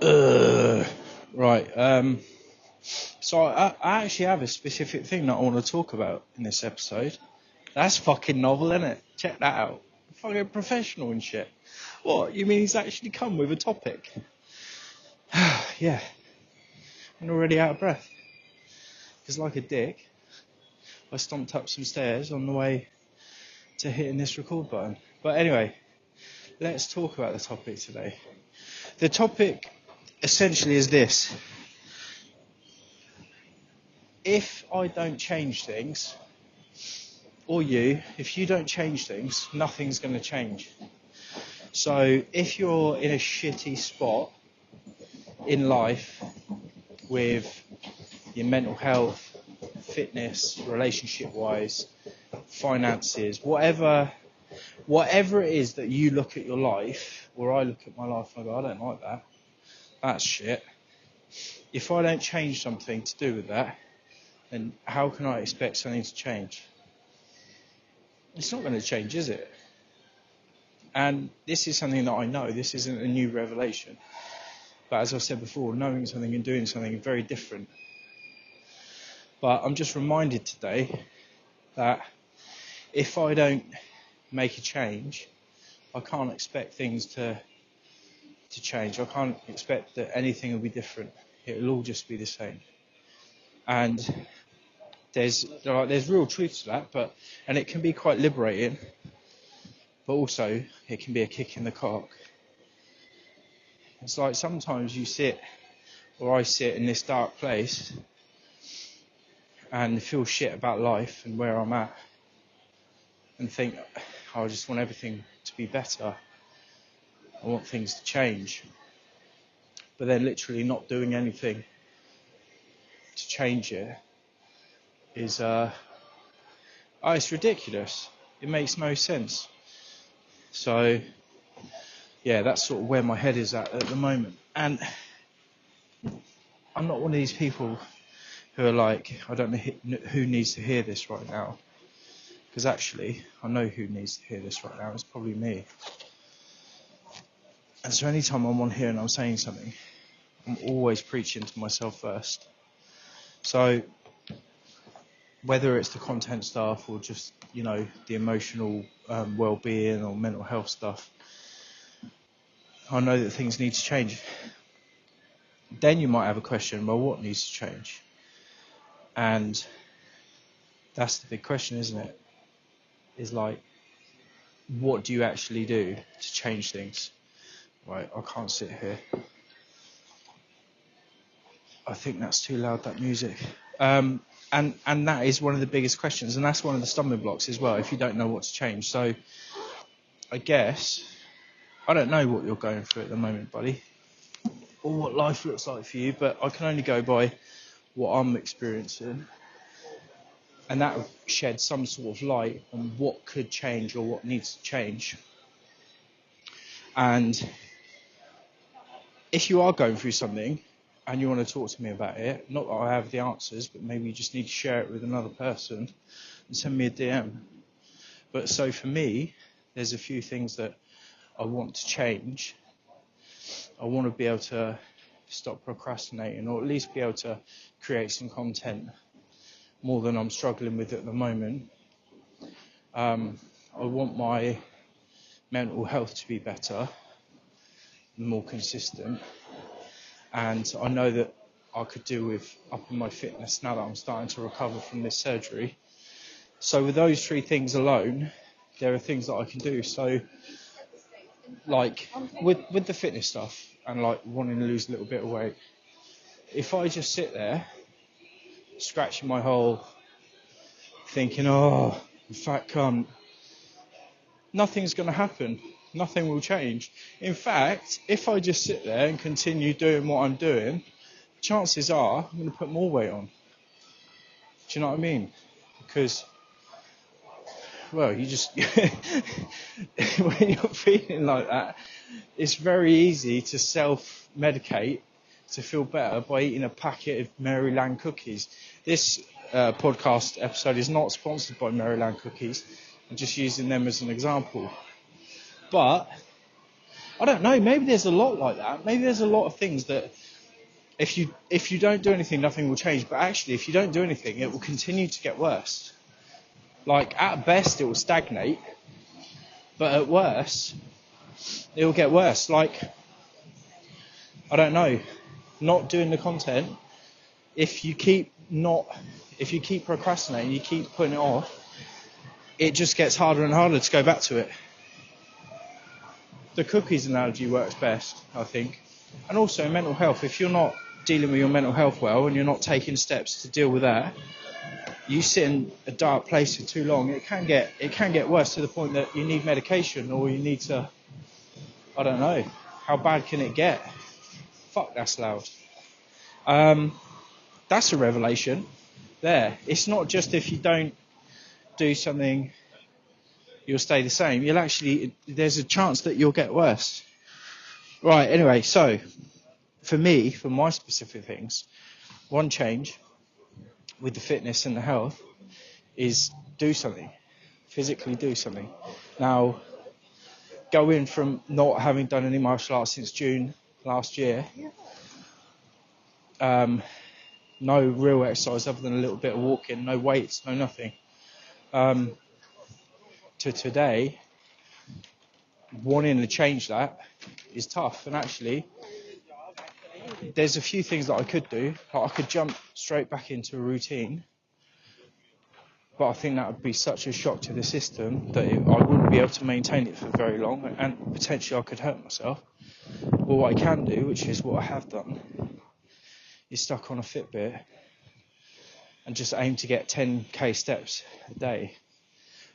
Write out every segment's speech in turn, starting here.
Right. So I actually have a specific thing that I want to talk about in this episode. That's fucking novel, isn't it? Check that out. Fucking professional and shit. What? You mean he's actually come with a topic? Yeah. I'm already out of breath. Because like a dick, I stomped up some stairs on the way to hitting this record button. But anyway, let's talk about the topic today. The topic essentially is this. If I don't change things, or if you don't change things, nothing's going to change. So if you're in a shitty spot in life with your mental health, fitness, relationship-wise, finances, whatever it is that you look at your life, or I look at my life and I go, I don't like that. That's shit. If I don't change something to do with that, then how can I expect something to change? It's not going to change, is it? And this is something that I know. This isn't a new revelation. But as I've said before, knowing something and doing something is very different. But I'm just reminded today that if I don't make a change, I can't expect things to change. I can't expect that anything will be different. It will all just be the same. And there's real truth to that, and it can be quite liberating, but also it can be a kick in the cock. It's like sometimes I sit in this dark place and feel shit about life and where I'm at and think, I just want everything to be better. I want things to change. But then literally not doing anything to change it is, it's ridiculous. It makes no sense. So, yeah, that's sort of where my head is at the moment. And I'm not one of these people who are like, I don't know who needs to hear this right now. Because actually, I know who needs to hear this right now. It's probably me. And so anytime I'm on here and I'm saying something, I'm always preaching to myself first. So whether it's the content stuff or just, the emotional well-being or mental health stuff, I know that things need to change. Then you might have a question, well, what needs to change? And that's the big question, isn't it? Is like, what do you actually do to change things? Right, I can't sit here. I think that's too loud, that music. And that is one of the biggest questions, and that's one of the stumbling blocks as well, if you don't know what to change. So I guess, I don't know what you're going through at the moment, buddy, or what life looks like for you, but I can only go by what I'm experiencing. And that will shed some sort of light on what could change or what needs to change. And if you are going through something and you want to talk to me about it, not that I have the answers, but maybe you just need to share it with another person and send me a DM. But so for me, there's a few things that I want to change. I want to be able to stop procrastinating, or at least be able to create some content more than I'm struggling with at the moment. I want my mental health to be better, more consistent, and I know that I could do with upping my fitness now that I'm starting to recover from this surgery. So with those three things alone, there are things that I can do. So like with the fitness stuff and like wanting to lose a little bit of weight, if I just sit there scratching my hole thinking, fat cunt, nothing's going to happen. Nothing will change. In fact, if I just sit there and continue doing what I'm doing, chances are I'm going to put more weight on. Do you know what I mean? Because, well, you just, when you're feeling like that, it's very easy to self-medicate to feel better by eating a packet of Maryland cookies. This podcast episode is not sponsored by Maryland cookies. I'm just using them as an example. But I don't know, maybe there's a lot like that. Maybe there's a lot of things that if you don't do anything, nothing will change. But actually, if you don't do anything, it will continue to get worse. Like, at best, it will stagnate. But at worst, it will get worse. Like, I don't know, not doing the content, if you keep procrastinating, you keep putting it off, it just gets harder and harder to go back to it. The cookies analogy works best, I think. And also mental health, if you're not dealing with your mental health well and you're not taking steps to deal with that, you sit in a dark place for too long, it can get worse to the point that you need medication, or you need to, I don't know, how bad can it get? Fuck, that's loud. That's a revelation there. It's not just if you don't do something, you'll stay the same. There's a chance that you'll get worse. Right, anyway, so for me, for my specific things, one change with the fitness and the health is do something, physically do something. Now, going from not having done any martial arts since June last year, no real exercise other than a little bit of walking, no weights, no nothing, to today, wanting to change that is tough. And actually, there's a few things that I could do. Like, I could jump straight back into a routine, but I think that would be such a shock to the system that I wouldn't be able to maintain it for very long, and potentially I could hurt myself. But what I can do, which is what I have done, is stuck on a Fitbit and just aim to get 10k steps a day,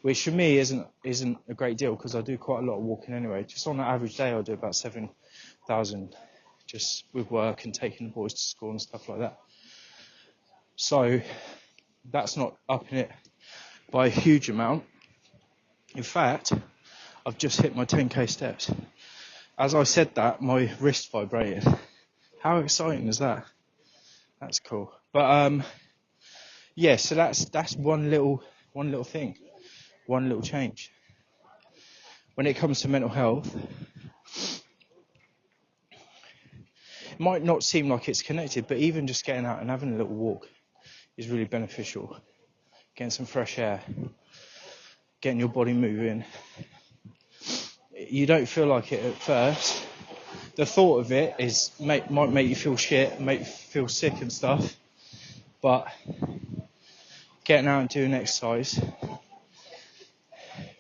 which for me isn't a great deal because I do quite a lot of walking anyway. Just on an average day, I'll do about 7,000 just with work and taking the boys to school and stuff like that. So that's not upping it by a huge amount. In fact, I've just hit my 10k steps. As I said that, my wrist vibrated. How exciting is that? That's cool. But yeah, so that's one little thing, one little change. When it comes to mental health, it might not seem like it's connected, but even just getting out and having a little walk is really beneficial. Getting some fresh air, getting your body moving. You don't feel like it at first. The thought of it might make you feel shit, make you feel sick and stuff. But getting out and doing exercise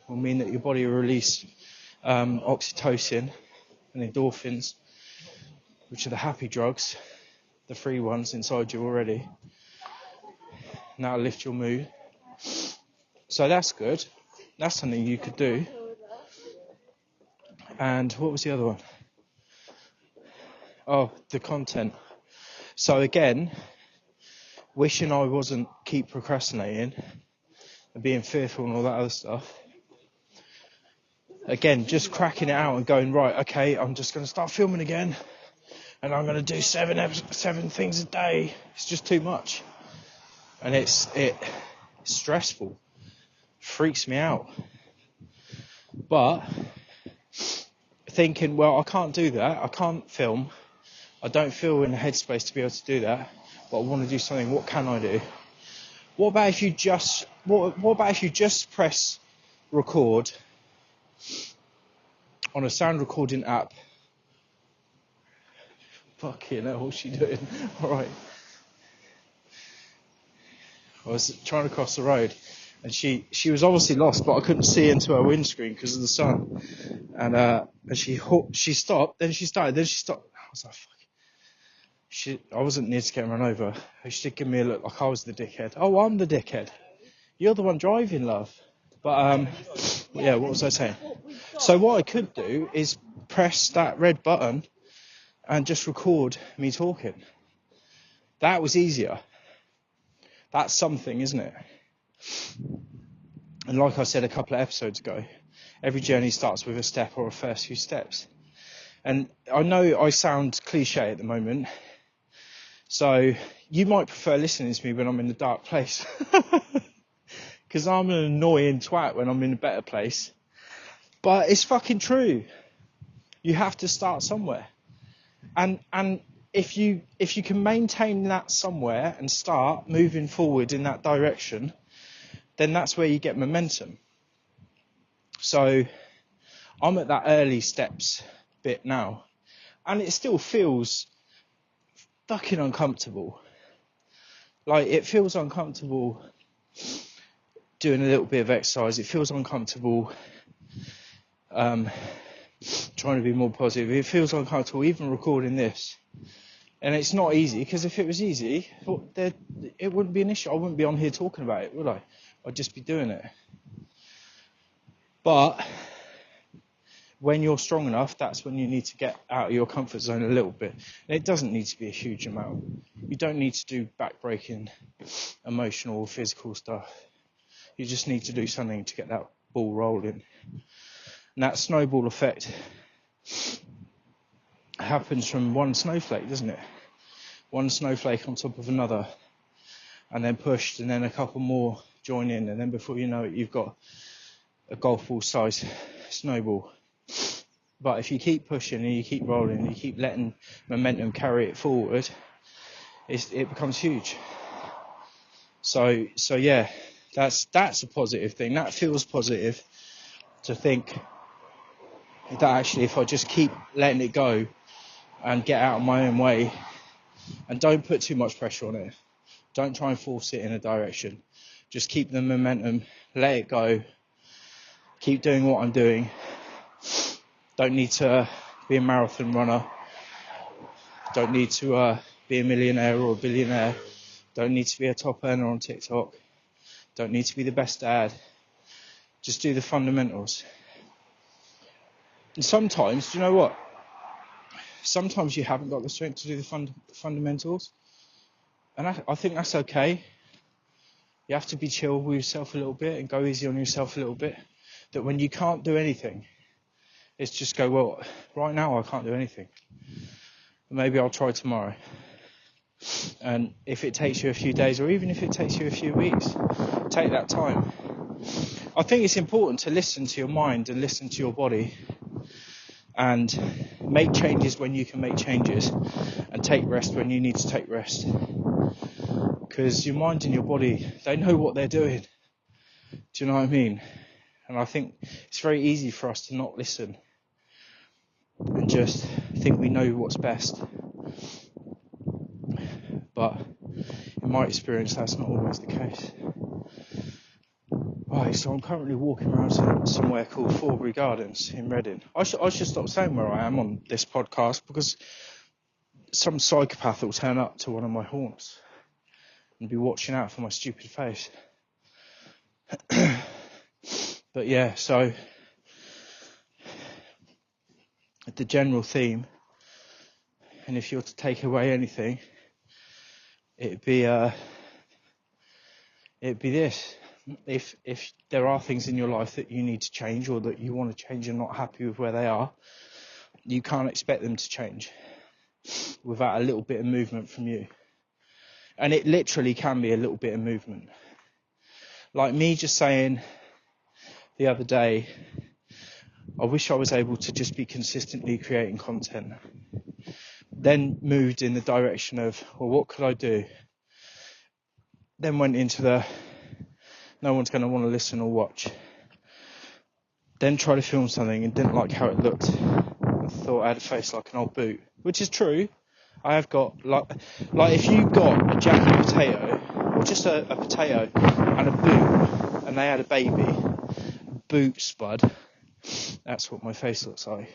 will mean that your body will release oxytocin and endorphins, which are the happy drugs, the free ones inside you already. And that'll lift your mood. So that's good. That's something you could do. And what was the other one? Oh, the content. So again, wishing I wasn't keep procrastinating and being fearful and all that other stuff. Again, just cracking it out and going, right, okay, I'm just going to start filming again. And I'm going to do seven things a day. It's just too much. And it's stressful. Freaks me out. But thinking, well, I can't do that. I can't film. I don't feel in the headspace to be able to do that. But I want to do something. What can I do? What about if you just press record on a sound recording app? Fucking hell, what's she doing? All right. I was trying to cross the road, and she was obviously lost, but I couldn't see into her windscreen because of the sun. And she stopped, then she started, then she stopped. I was like, fuck. I wasn't near to getting run over. She did give me a look like I was the dickhead. Oh, I'm the dickhead. You're the one driving, love. But yeah, what was I saying? So what I could do is press that red button and just record me talking. That was easier. That's something, isn't it? And like I said a couple of episodes ago, every journey starts with a step or a first few steps. And I know I sound cliche at the moment, so you might prefer listening to me when I'm in a dark place. Because I'm an annoying twat when I'm in a better place. But it's fucking true. You have to start somewhere. And if you can maintain that somewhere and start moving forward in that direction, then that's where you get momentum. So I'm at that early steps bit now, and it still feels fucking uncomfortable. Like, it feels uncomfortable doing a little bit of exercise. It feels uncomfortable trying to be more positive. It feels uncomfortable even recording this. And it's not easy, because if it was easy, it wouldn't be an issue. I wouldn't be on here talking about it, would I? I'd just be doing it. But when you're strong enough, that's when you need to get out of your comfort zone a little bit. And it doesn't need to be a huge amount. You don't need to do back-breaking emotional or physical stuff. You just need to do something to get that ball rolling. And that snowball effect happens from one snowflake, doesn't it? One snowflake on top of another, and then pushed, and then a couple more join in, and then before you know it, you've got a golf ball size snowball. But if you keep pushing and you keep rolling and you keep letting momentum carry it forward, it becomes huge. So yeah, that's a positive thing. That feels positive, to think that actually if I just keep letting it go and get out of my own way and don't put too much pressure on it, don't try and force it in a direction, just keep the momentum, let it go, keep doing what I'm doing. Don't need to be a marathon runner, don't need to be a millionaire or a billionaire, don't need to be a top earner on TikTok, don't need to be the best dad. Just do the fundamentals. And sometimes, do you know what? Sometimes you haven't got the strength to do the fundamentals. And I think that's okay. You have to be chill with yourself a little bit and go easy on yourself a little bit. That when you can't do anything, it's just go, well, right now I can't do anything. Maybe I'll try tomorrow. And if it takes you a few days, or even if it takes you a few weeks, take that time. I think it's important to listen to your mind and listen to your body and make changes when you can make changes and take rest when you need to take rest. Because your mind and your body, they know what they're doing. Do you know what I mean? And I think it's very easy for us to not listen and just think we know what's best. But in my experience, that's not always the case. Right, so I'm currently walking around somewhere called Forbury Gardens in Reading. I should stop saying where I am on this podcast, because some psychopath will turn up to one of my haunts and be watching out for my stupid face. But yeah, so the general theme, and if you're to take away anything, it'd be this. If there are things in your life that you need to change, or that you want to change and not happy with where they are, you can't expect them to change without a little bit of movement from you. And it literally can be a little bit of movement. Like me just saying the other day, I wish I was able to just be consistently creating content. Then moved in the direction of, well, what could I do? Then went into the, no one's going to want to listen or watch. Then tried to film something and didn't like how it looked. I thought I had a face like an old boot, which is true. I have got, like if you got a jacket potato, or just a potato and a boot, and they had a baby, boot spud, that's what my face looks like.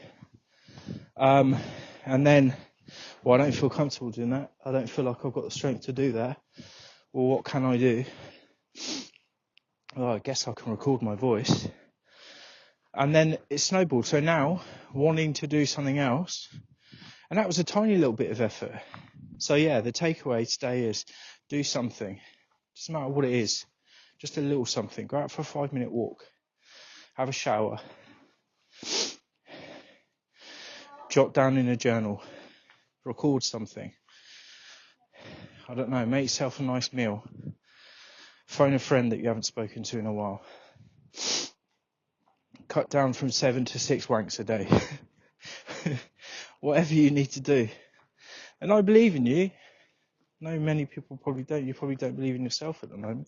And then, well, I don't feel comfortable doing that. I don't feel like I've got the strength to do that. Well, what can I do? Well, I guess I can record my voice. And then it snowballed. So now, wanting to do something else, and that was a tiny little bit of effort. So yeah, the takeaway today is do something. Doesn't matter what it is. Just a little something. Go out for a 5-minute walk. Have a shower. Jot down in a journal. Record something. I don't know, make yourself a nice meal. Phone a friend that you haven't spoken to in a while. Cut down from 7 to 6 wanks a day. whatever you need to do. And I believe in you. No, many people probably don't. You probably don't believe in yourself at the moment.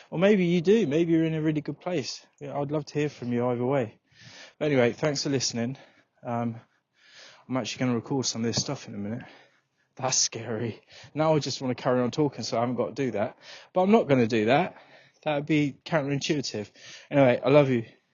Or maybe you do. Maybe you're in a really good place. Yeah, I'd love to hear from you either way. But anyway, thanks for listening. I'm actually going to record some of this stuff in a minute. That's scary. Now I just want to carry on talking, so I haven't got to do that. But I'm not going to do that. That would be counterintuitive. Anyway, I love you.